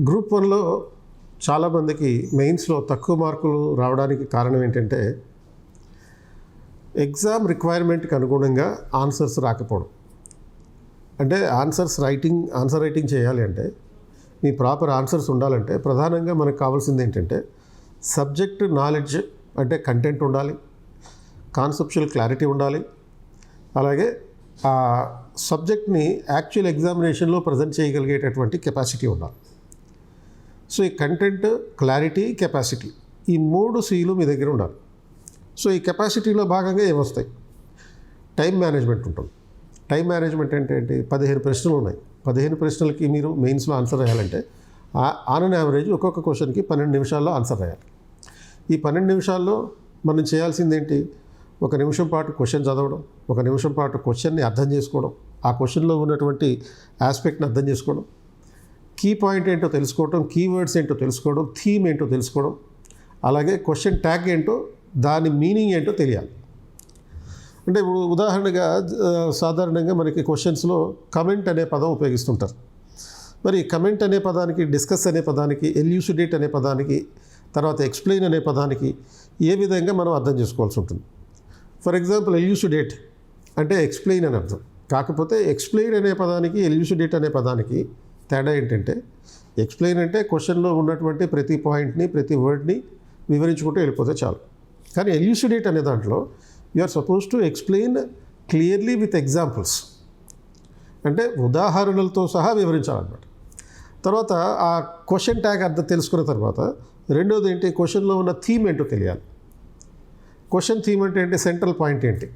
Group వన్లో చాలామందికి మెయిన్స్లో తక్కువ మార్కులు రావడానికి కారణం ఏంటంటే ఎగ్జామ్ రిక్వైర్మెంట్కి అనుగుణంగా ఆన్సర్స్ రాకపోవడం. అంటే ఆన్సర్ రైటింగ్ చేయాలి అంటే మీ ప్రాపర్ ఆన్సర్స్ ఉండాలంటే ప్రధానంగా మనకు కావాల్సింది ఏంటంటే సబ్జెక్ట్ నాలెడ్జ్ అంటే కంటెంట్ ఉండాలి, కాన్సెప్చువల్ క్లారిటీ ఉండాలి, అలాగే ఆ సబ్జెక్ట్ని యాక్చువల్ ఎగ్జామినేషన్లో ప్రజెంట్ చేయగలిగేటటువంటి కెపాసిటీ ఉండాలి. సో ఈ కంటెంట్, క్లారిటీ, కెపాసిటీ ఈ 3 Cలు మీ దగ్గర ఉండాలి. సో ఈ కెపాసిటీలో భాగంగా ఏమొస్తాయి? టైం మేనేజ్మెంట్ ఉంటుంది. టైం మేనేజ్మెంట్ అంటే ఏంటి? 15 ప్రశ్నలు ఉన్నాయి. 15 ప్రశ్నలకి మీరు మెయిన్స్లో ఆన్సర్ రాయాలంటే ఆన్ అన్ యావరేజ్ ఒక్కొక్క క్వశ్చన్కి 12 నిమిషాల్లో ఆన్సర్ రాయాలి. ఈ 12 నిమిషాల్లో మనం చేయాల్సింది ఏంటి? 1 నిమిషం పాటు క్వశ్చన్ చదవడం, 1 నిమిషం పాటు క్వశ్చన్ని అర్థం చేసుకోవడం, ఆ క్వశ్చన్లో ఉన్నటువంటి ఆస్పెక్ట్ని అర్థం చేసుకోవడం, కీ పాయింట్ ఏంటో తెలుసుకోవడం, కీవర్డ్స్ ఏంటో తెలుసుకోవడం, థీమ్ ఏంటో తెలుసుకోవడం, అలాగే క్వశ్చన్ ట్యాగ్ ఏంటో, దాని మీనింగ్ ఏంటో తెలియాలి. అంటే ఇప్పుడు ఉదాహరణగా సాధారణంగా మనకి క్వశ్చన్స్లో కమెంట్ అనే పదం ఉపయోగిస్తుంటారు. మరి కమెంట్ అనే పదానికి, డిస్కస్ అనే పదానికి, ఎల్యూసిడేట్ అనే పదానికి, తర్వాత ఎక్స్ప్లెయిన్ అనే పదానికి ఏ విధంగా మనం అర్థం చేసుకోవాల్సి ఉంటుంది. ఫర్ ఎగ్జాంపుల్ ఎల్యూసిడేట్ అంటే ఎక్స్ప్లెయిన్ అని అర్థం. కాకపోతే ఎక్స్ప్లెయిన్ అనే పదానికి, ఎల్యూసిడేట్ అనే పదానికి తేడా ఏంటంటే ఎక్స్ప్లెయిన్ అంటే క్వశ్చన్లో ఉన్నటువంటి ప్రతి పాయింట్ని, ప్రతి వర్డ్ని వివరించుకుంటూ వెళ్ళిపోతే చాలు. కానీ ఎల్యూసిడేట్ అనే దాంట్లో you are supposed to explain clearly with examples, అంటే ఉదాహరణలతో సహా వివరించాలన్నమాట. తర్వాత ఆ క్వశ్చన్ ట్యాగ్ అర్థం తెలుసుకున్న తర్వాత రెండోది ఏంటి? క్వశ్చన్లో ఉన్న థీమ్ ఏంటో తెలియాలి. క్వశ్చన్ థీమ్ అంటే ఏంటి? సెంట్రల్ పాయింట్ ఏంటి,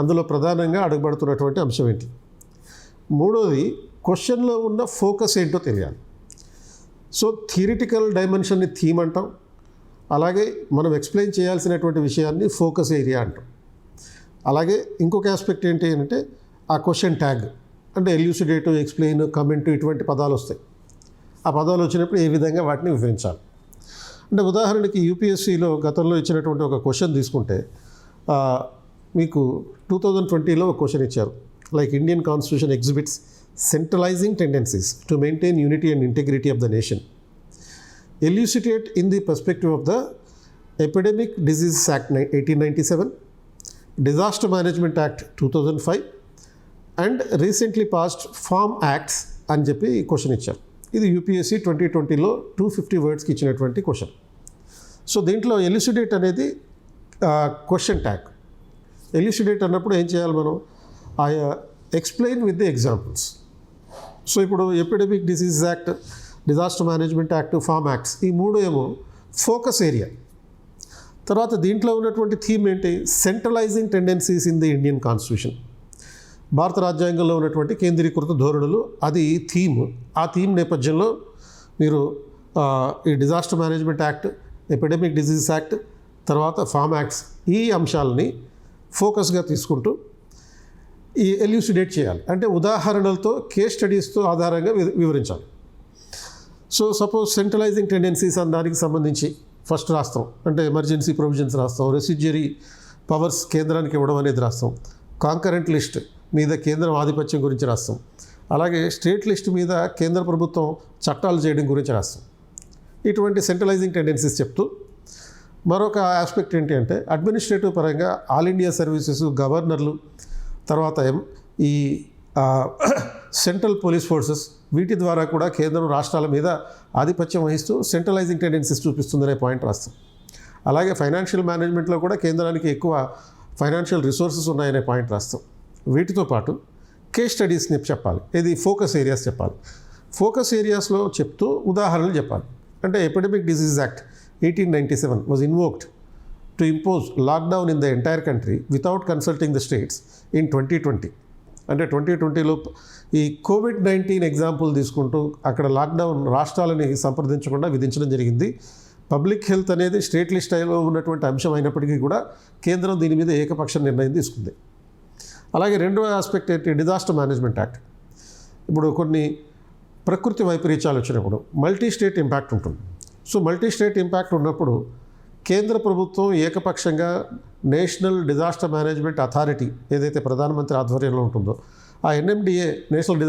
అందులో ప్రధానంగా అడుగుబడుతున్నటువంటి అంశం ఏంటి. మూడోది క్వశ్చన్లో ఉన్న ఫోకస్ ఏంటో తెలియాలి. సో థియరిటికల్ డైమెన్షన్ని థీమ్ అంటాం, అలాగే మనం ఎక్స్ప్లెయిన్ చేయాల్సినటువంటి విషయాన్ని ఫోకస్ ఏరియా అంటాం. అలాగే ఇంకొక ఆస్పెక్ట్ ఏంటి అంటే ఆ క్వశ్చన్ ట్యాగ్ అంటే ఎల్యూసిడేట్, ఎక్స్ప్లెయిన్, కమెంట్ ఇటువంటి పదాలు వస్తాయి. ఆ పదాలు వచ్చినప్పుడు ఏ విధంగా వాటిని వివరించాలి. అంటే ఉదాహరణకి యూపీఎస్సీలో గతంలో ఇచ్చినటువంటి ఒక క్వశ్చన్ తీసుకుంటే మీకు 2020లో ఒక క్వశ్చన్ ఇచ్చారు. Like Indian constitution exhibits centralising tendencies to maintain unity and integrity of the nation. Elucidate in the perspective of the Epidemic Diseases Act 1897, Disaster Management Act 2005 and recently passed Farm Acts అని చెప్పి question ఇచ్చారు. ఇది UPSC 2020లో 250 వర్డ్స్కి ఇచ్చినటువంటి question. So దీంట్లో ఎల్యూసిడేట్ అనేది question tag. ఎల్యూసిడేట్ అన్నప్పుడు ఏం చేయాలి మనం? Explain with the examples. So ఇప్పుడు epidemic disease act, disaster management act, farm acts ఈ 3 ఏమో ఫోకస్ ఏరియా. తర్వాత దీంట్లో ఉన్నటువంటి థీమ్ ఏంటి? Centralising tendencies in the Indian constitution. భారత రాజ్యాంగంలో ఉన్నటువంటి కేంద్రీకృత ధోరణులు, అది థీమ్. ఆ థీమ్ నేపథ్యంలో మీరు ఈ disaster management act, epidemic disease act, తర్వాత ఫార్మ్ యాక్ట్స్ ఈ అంశాలని ఫోకస్గా తీసుకుంటూ ఈ ఎల్యూసిడేట్ చేయాలి. అంటే ఉదాహరణలతో, కేస్ స్టడీస్తో ఆధారంగా వివరించాలి. సో సపోజ్ సెంట్రలైజింగ్ టెండెన్సీస్ అన్న దానికి సంబంధించి ఫస్ట్ రాస్తాం, అంటే ఎమర్జెన్సీ ప్రొవిజన్స్ రాస్తాం, రెసిడ్యూరీ పవర్స్ కేంద్రానికి ఇవ్వడం అనేది రాస్తాం, కాంకరెంట్ లిస్ట్ మీద కేంద్రం ఆధిపత్యం గురించి రాస్తాం, అలాగే స్టేట్ లిస్ట్ మీద కేంద్ర ప్రభుత్వం చట్టాలు చేయడం గురించి రాస్తాం. ఇటువంటి సెంట్రలైజింగ్ టెండెన్సీస్ చెప్తూ మరొక ఆస్పెక్ట్ ఏంటి అంటే అడ్మినిస్ట్రేటివ్ పరంగా ఆల్ ఇండియా సర్వీసెస్, గవర్నర్లు, తర్వాత ఈ సెంట్రల్ పోలీస్ ఫోర్సెస్ వీటి ద్వారా కూడా కేంద్రం రాష్ట్రాల మీద ఆధిపత్యం వహిస్తూ సెంట్రలైజింగ్ టెండెన్సీస్ చూపిస్తుందనే పాయింట్ రాస్తాం. అలాగే ఫైనాన్షియల్ మేనేజ్మెంట్లో కూడా కేంద్రానికి ఎక్కువ ఫైనాన్షియల్ రిసోర్సెస్ ఉన్నాయనే పాయింట్ రాస్తాం. వీటితో పాటు కేస్ స్టడీస్ని చెప్పాలి. ఇది ఫోకస్ ఏరియాస్ చెప్పాలి. ఫోకస్ ఏరియాస్లో చెప్తూ ఉదాహరణలు చెప్పాలి. అంటే epidemic disease act 1897 was invoked to impose lockdown in the entire country without consulting the states in 2020. అంటే 2020లో ఈ కోవిడ్-19 ఎగ్జాంపుల్ తీసుకుంటూ అక్కడ లాక్డౌన్ రాష్ట్రాలని సంప్రదించకుండా విధించడం జరిగింది. పబ్లిక్ హెల్త్ అనేది స్టేట్ లిస్ట్లో ఉన్నటువంటి అంశం అయినప్పటికీ కూడా కేంద్రం దీని మీద ఏకపక్ష నిర్ణయం తీసుకుంది. అలాగే రెండవ ఆస్పెక్ట్ ఏంటి? Disaster management act. ఇప్పుడు కొన్ని ప్రకృతి వైపరీత్యాలు వచ్చినప్పుడు మల్టీ స్టేట్ ఇంపాక్ట్ ఉంటుంది. సో మల్టీ స్టేట్ ఇంపాక్ట్ ఉన్నప్పుడు కేంద్ర ప్రభుత్వం ఏకపక్షంగా నేషనల్ డిజాస్టర్ మేనేజ్మెంట్ అథారిటీ ఏదైతే ప్రధానమంత్రి ఆధ్వర్యంలో ఉంటుందో ఆ ఎన్ఎండిఏ నేషనల్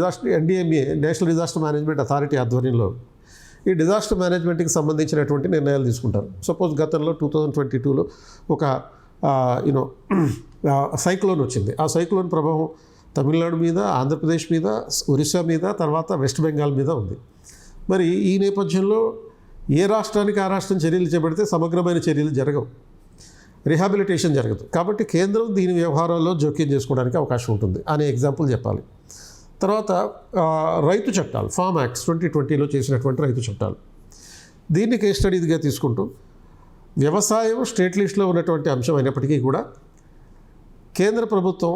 డిజాస్టర్ మేనేజ్మెంట్ అథారిటీ ఆధ్వర్యంలో ఈ డిజాస్టర్ మేనేజ్మెంట్కి సంబంధించినటువంటి నిర్ణయాలు తీసుకుంటారు. సపోజ్ గతంలో 2022లో ఒక యూనో సైక్లోన్ వచ్చింది. ఆ సైక్లోన్ ప్రభావం తమిళనాడు మీద, ఆంధ్రప్రదేశ్ మీద, ఒరిస్సా మీద, తర్వాత వెస్ట్ బెంగాల్ మీద ఉంది. మరి ఈ నేపథ్యంలో ఏ రాష్ట్రానికి ఆ రాష్ట్రం చర్యలు చేపడితే సమగ్రమైన చర్యలు జరగవు, రిహాబిలిటేషన్ జరగదు. కాబట్టి కేంద్రం దీని వ్యవహారాల్లో జోక్యం చేసుకోవడానికి అవకాశం ఉంటుంది అనే ఎగ్జాంపుల్ చెప్పాలి. తర్వాత రైతు చట్టాలు, ఫార్మ్ యాక్ట్స్ 2020లో చేసినటువంటి రైతు చట్టాలు, దీన్ని కేస్ స్టడీగా తీసుకుంటూ వ్యవసాయం స్టేట్ లిస్ట్లో ఉన్నటువంటి అంశం అయినప్పటికీ కూడా కేంద్ర ప్రభుత్వం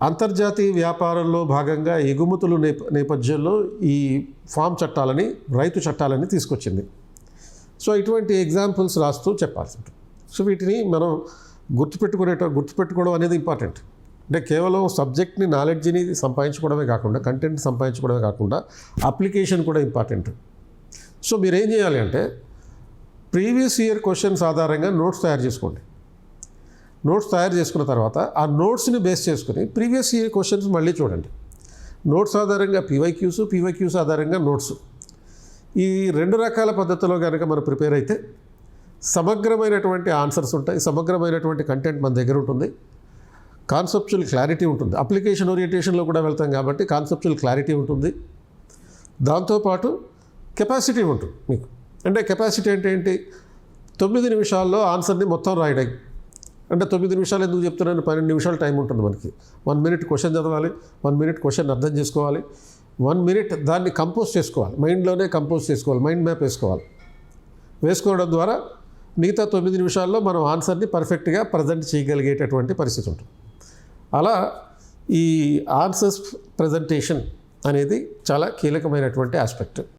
అంతర్జాతీయ వ్యాపారంలో భాగంగా ఎగుమతుల నేపథ్యంలో ఈ ఫామ్ చట్టాలని, రైతు చట్టాలని తీసుకొచ్చింది. సో ఇటువంటి ఎగ్జాంపుల్స్ రాస్తూ చెప్పాల్సి ఉంటుంది. సో వీటిని మనం గుర్తుపెట్టుకోవడం అనేది ఇంపార్టెంట్. అంటే కేవలం సబ్జెక్ట్ని, నాలెడ్జ్ని సంపాదించుకోవడమే కాకుండా, కంటెంట్ సంపాదించుకోవడమే కాకుండా అప్లికేషన్ కూడా ఇంపార్టెంట్. సో మీరు ఏం చేయాలి అంటే ప్రీవియస్ ఇయర్ క్వశ్చన్స్ ఆధారంగా నోట్స్ తయారు చేసుకోండి. నోట్స్ తయారు చేసుకున్న తర్వాత ఆ నోట్స్ని బేస్ చేసుకుని ప్రీవియస్ ఇయర్ క్వశ్చన్స్ మళ్ళీ చూడండి. నోట్స్ ఆధారంగా పీవైక్యూస్ ఆధారంగా నోట్స్, ఈ రెండు రకాల పద్ధతిలో కనుక మనం ప్రిపేర్ అయితే సమగ్రమైనటువంటి ఆన్సర్స్ ఉంటాయి, సమగ్రమైనటువంటి కంటెంట్ మన దగ్గర ఉంటుంది, కాన్సెప్చువల్ క్లారిటీ ఉంటుంది. అప్లికేషన్ ఓరియంటేషన్లో కూడా వెళ్తాం కాబట్టి కాన్సెప్చువల్ క్లారిటీ ఉంటుంది. దాంతోపాటు కెపాసిటీ ఉంటుంది మీకు. అంటే కెపాసిటీ అంటే ఏంటి? 9 నిమిషాల్లో ఆన్సర్ని మొత్తం రాయడం. అంటే 9 నిమిషాలు ఎందుకు చెప్తున్నాను? 12 నిమిషాలు టైం ఉంటుంది మనకి. 1 మినిట్ క్వశ్చన్ చదవాలి, 1 మినిట్ క్వశ్చన్ అర్థం చేసుకోవాలి, 1 మినిట్ దాన్ని కంపోజ్ చేసుకోవాలి, మైండ్లోనే కంపోజ్ చేసుకోవాలి, మైండ్ మ్యాప్ వేసుకోవడం ద్వారా మిగతా 9 నిమిషాల్లో మనం ఆన్సర్ని పర్ఫెక్ట్గా ప్రజెంట్ చేయగలిగేటటువంటి పరిస్థితి ఉంటుంది. అలా ఈ ఆన్సర్స్ ప్రజెంటేషన్ అనేది చాలా కీలకమైనటువంటి ఆస్పెక్ట్.